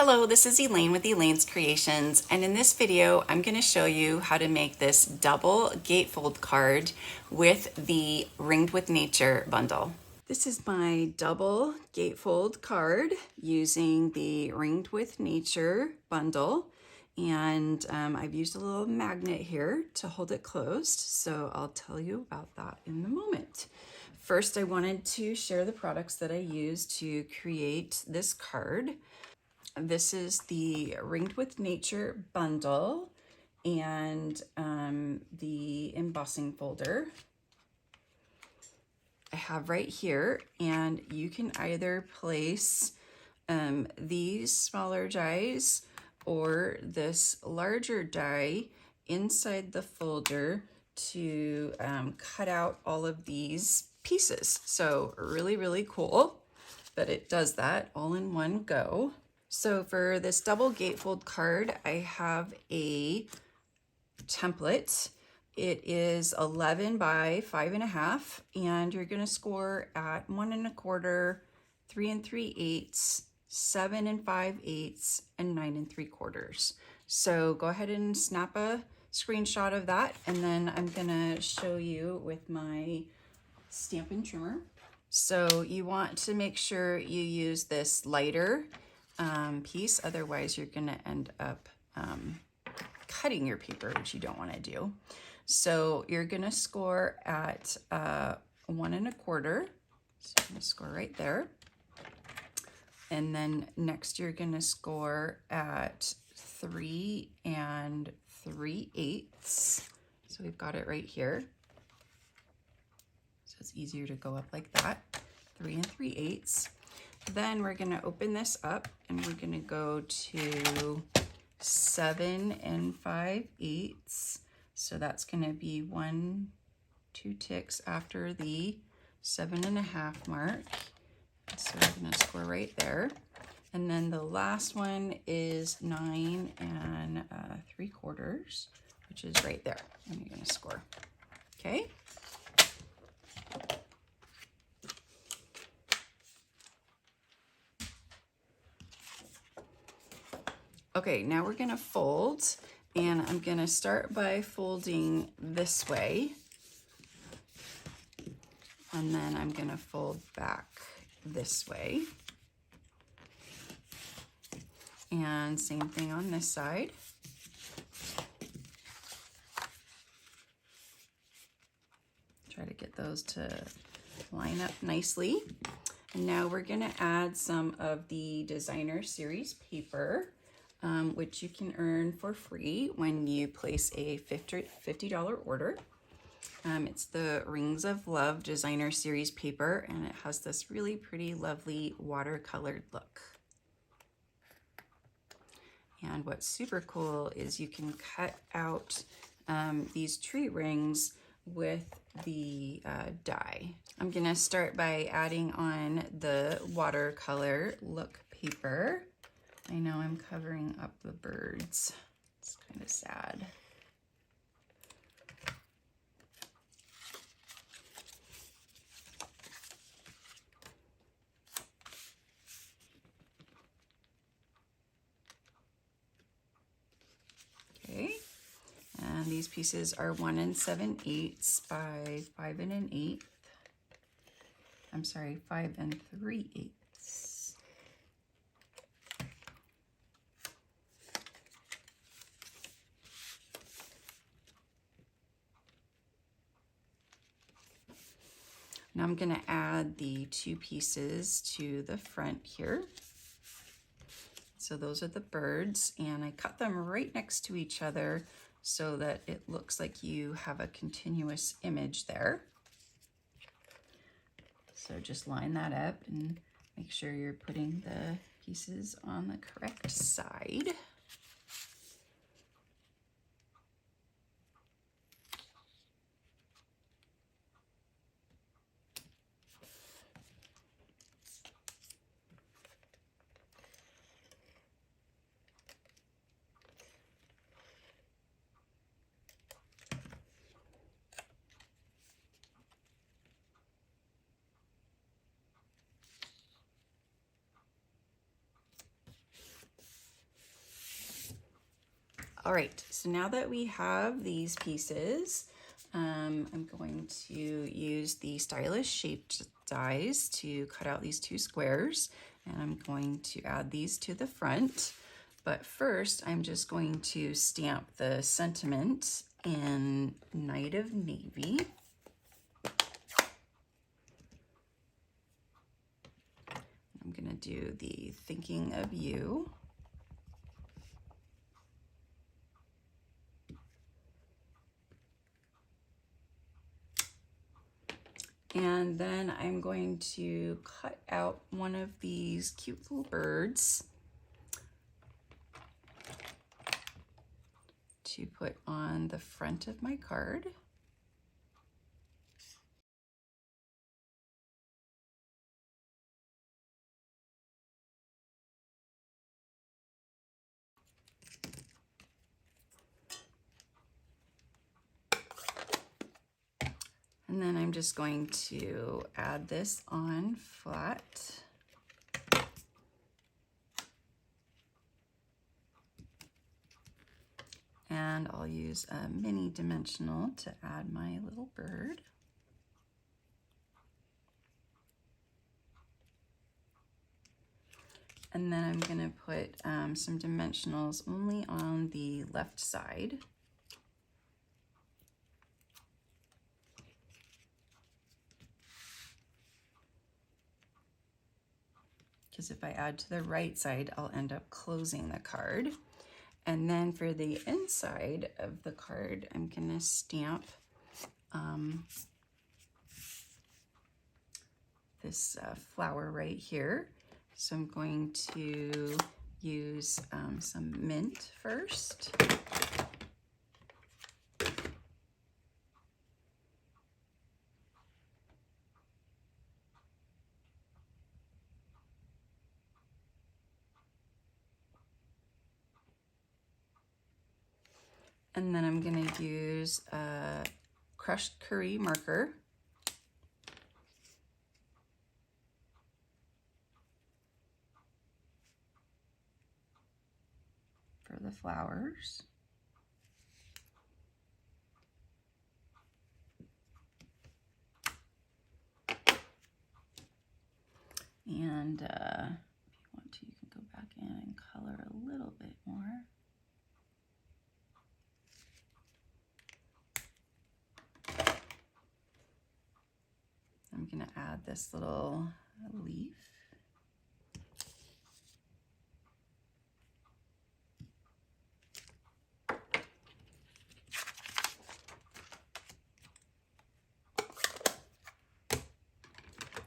Hello, this is Elaine with Elaine's Creations, and in this video I'm going to show you how to make this double gatefold card with the Ringed with Nature bundle. This is my double gatefold card using the Ringed with Nature bundle, and I've used a little magnet here to hold it closed, so I'll tell you about that in a moment. First, I wanted to share the products that I used to create this card. This is the Ringed with Nature bundle and the embossing folder I have right here, and you can either place these smaller dies or this larger die inside the folder to cut out all of these pieces. So really cool that it does that all in one go. So for this double gatefold card, I have a template. It is 11 by 5.5, and you're going to score at 1 1/4, 3 3/8, 7 5/8, and 9 3/4. So go ahead and snap a screenshot of that, and then I'm going to show you with my Stampin' trimmer. So you want to make sure you use this lighter piece, otherwise you're going to end up cutting your paper, which you don't want to do. So you're going to score at 1 1/4, so I'm going to score right there, and then next you're going to score at 3 3/8, so we've got it right here, so it's easier to go up like that, 3 3/8. Then we're going to open this up and we're going to go to 7 5/8. So that's going to be 2 ticks after the 7.5 mark. So we're going to score right there. And then the last one is 9 3/4, which is right there. And you're going to score. Okay. Okay, now we're going to fold, and I'm going to start by folding this way, and then I'm going to fold back this way, and same thing on this side. Try to get those to line up nicely. And now we're going to add some of the Designer Series paper, which you can earn for free when you place a $50 order. It's the Rings of Love Designer Series paper, and it has this really pretty, lovely watercolored look. And what's super cool is you can cut out these tree rings with the die. I'm gonna start by adding on the watercolor look paper. I know I'm covering up the birds. It's kind of sad. Okay, and these pieces are 1 7/8 by 5 1/8. I'm sorry, 5 3/8. Now I'm going to add the 2 pieces to the front here. So those are the birds, and I cut them right next to each other so that it looks like you have a continuous image there. So just line that up and make sure you're putting the pieces on the correct side. All right, so now that we have these pieces, I'm going to use the stylish shaped dies to cut out these 2 squares, and I'm going to add these to the front. But first, I'm just going to stamp the sentiment in Night of Navy. I'm gonna do the Thinking of You. And then I'm going to cut out one of these cute little birds to put on the front of my card. And then I'm just going to add this on flat. And I'll use a mini dimensional to add my little bird. And then I'm gonna put some dimensionals only on the left side. Because if I add to the right side, I'll end up closing the card. And then for the inside of the card, I'm gonna stamp this flower right here. So I'm going to use some mint first. And then I'm gonna use a crushed curry marker. For the flowers. And if you want to, you can go back in and color a little bit more. I'm gonna add this little leaf.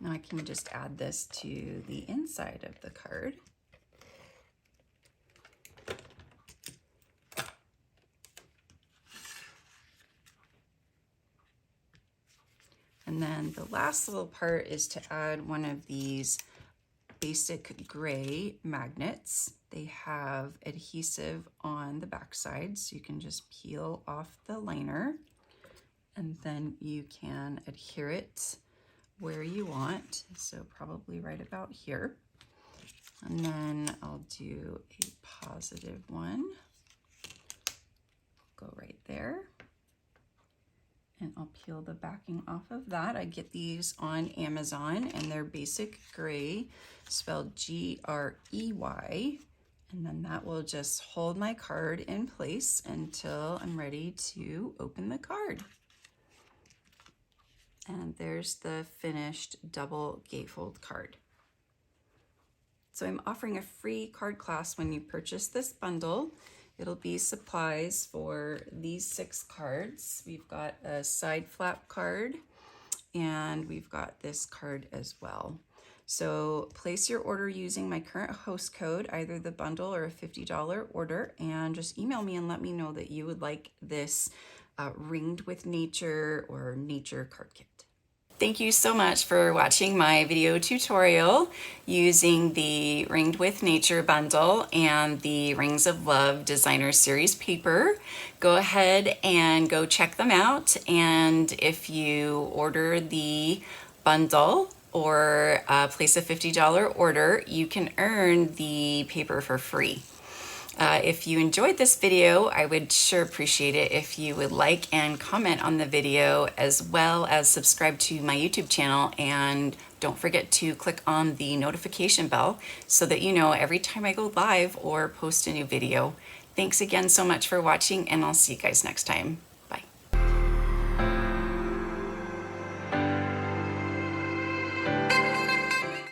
Now I can just add this to the inside of the card. And then the last little part is to add one of these basic gray magnets. They have adhesive on the backside, so you can just peel off the liner and then you can adhere it where you want. So probably right about here. And then I'll do a positive one. Go right there. And I'll peel the backing off of that. I get these on Amazon and they're basic gray, spelled G-R-E-Y. And then that will just hold my card in place until I'm ready to open the card. And there's the finished double gatefold card. So I'm offering a free card class when you purchase this bundle. It'll be supplies for these 6 cards. We've got a side flap card and we've got this card as well. So place your order using my current host code, either the bundle or a $50 order, and just email me and let me know that you would like this Ringed with Nature or Nature card kit. Thank you so much for watching my video tutorial using the Ringed with Nature bundle and the Rings of Love Designer Series paper. Go ahead and go check them out. And if you order the bundle or place a $50 order, you can earn the paper for free. If you enjoyed this video, I would sure appreciate it if you would like and comment on the video, as well as subscribe to my YouTube channel, and don't forget to click on the notification bell so that you know every time I go live or post a new video. Thanks again so much for watching, and I'll see you guys next time.